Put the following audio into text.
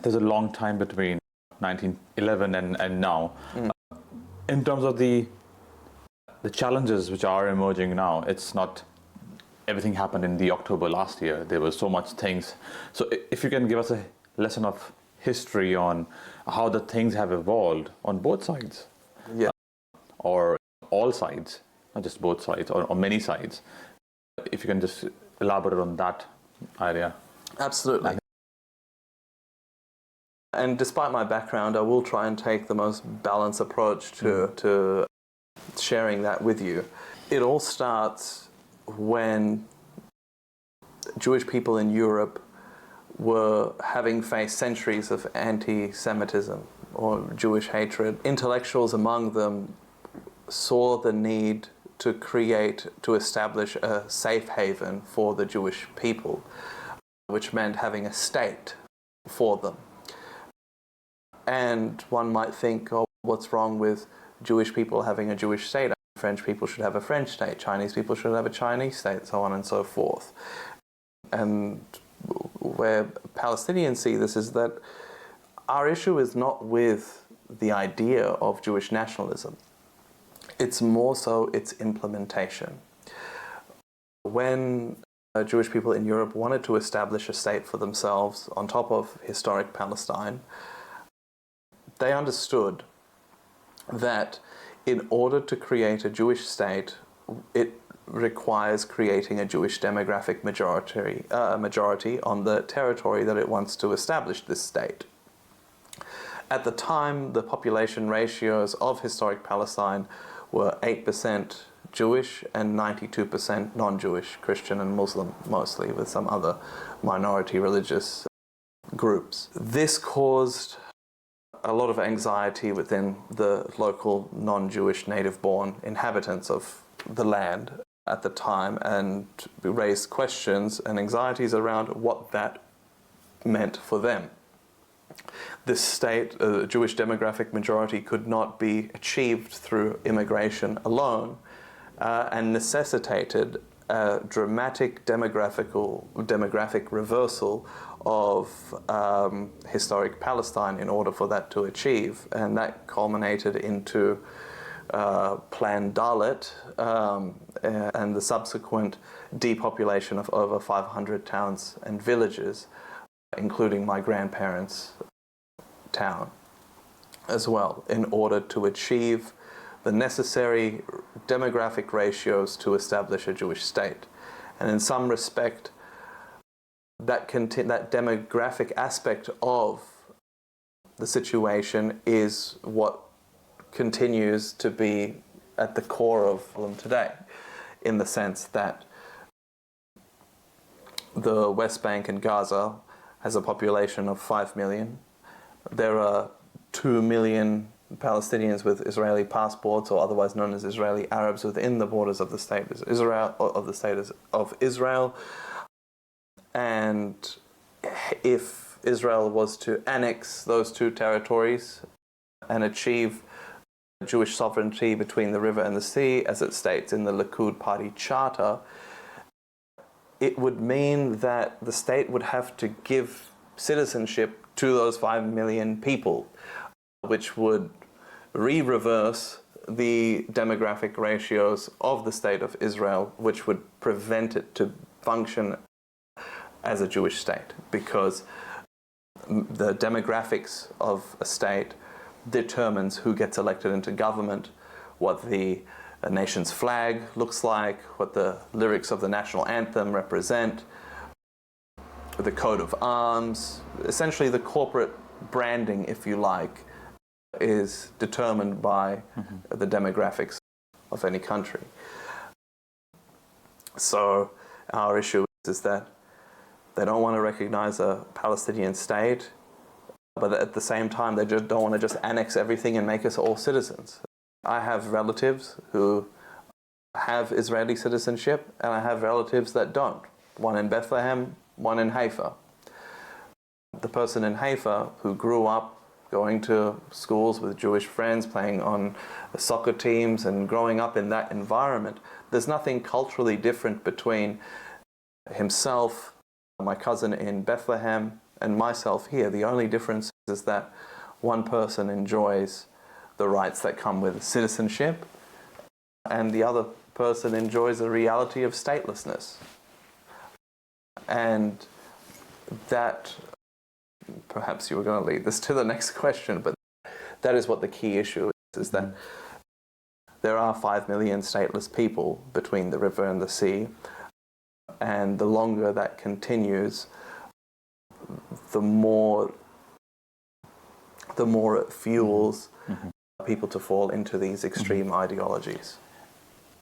there's a long time between 1911 and now. In terms of the challenges which are emerging now, it's not everything happened in the October last year. There were so much things. So if you can give us a lesson of history on how the things have evolved on both sides, or all sides, not just both sides, or many sides. If you can just elaborate on that area. Absolutely. And despite my background, I will try and take the most balanced approach to sharing that with you. It all starts when Jewish people in Europe were having faced centuries of anti-Semitism or Jewish hatred. Intellectuals among them saw the need to establish a safe haven for the Jewish people, which meant having a state for them. And one might think, oh, what's wrong with Jewish people having a Jewish state? French people should have a French state, Chinese people should have a Chinese state, so on and so forth. And where Palestinians see this is that our issue is not with the idea of Jewish nationalism. It's more so its implementation. When Jewish people in Europe wanted to establish a state for themselves on top of historic Palestine, they understood that in order to create a Jewish state, it requires creating a Jewish demographic majority on the territory that it wants to establish this state. At the time, the population ratios of historic Palestine were 8% Jewish and 92% non-Jewish, Christian and Muslim mostly, with some other minority religious groups. This caused a lot of anxiety within the local non-Jewish native-born inhabitants of the land at the time, and raised questions and anxieties around what that meant for them. This state, a Jewish demographic majority, could not be achieved through immigration alone, and necessitated a dramatic demographic reversal of historic Palestine in order for that to achieve. And that culminated into Plan Dalet and the subsequent depopulation of over 500 towns and villages, including my grandparents' town as well, in order to achieve the necessary demographic ratios to establish a Jewish state. And in some respect, that demographic aspect of the situation is what continues to be at the core of them today, in the sense that the West Bank and Gaza has a population of 5 million. There are 2 million Palestinians with Israeli passports, or otherwise known as Israeli Arabs, within the borders of the state of Israel. And if Israel was to annex those two territories and achieve Jewish sovereignty between the river and the sea, as it states in the Likud Party charter, it would mean that the state would have to give citizenship to those 5 million people, which would reverse the demographic ratios of the state of Israel, which would prevent it to function as a Jewish state, because the demographics of a state determines who gets elected into government, what the nation's flag looks like, what the lyrics of the national anthem represent, the coat of arms. Essentially, the corporate branding, if you like, is determined by the demographics of any country. So our issue is that they don't want to recognize a Palestinian state, but at the same time, they just don't want to just annex everything and make us all citizens. I have relatives who have Israeli citizenship, and I have relatives that don't. One in Bethlehem, one in Haifa. The person in Haifa who grew up going to schools with Jewish friends, playing on soccer teams and growing up in that environment, there's nothing culturally different between himself, my cousin in Bethlehem, and myself here, the only difference is that one person enjoys the rights that come with citizenship, and the other person enjoys the reality of statelessness. And that, perhaps you were going to lead this to the next question, but that is what the key issue is that there are 5 million stateless people between the river and the sea, and the longer that continues, the more it fuels people to fall into these extreme ideologies.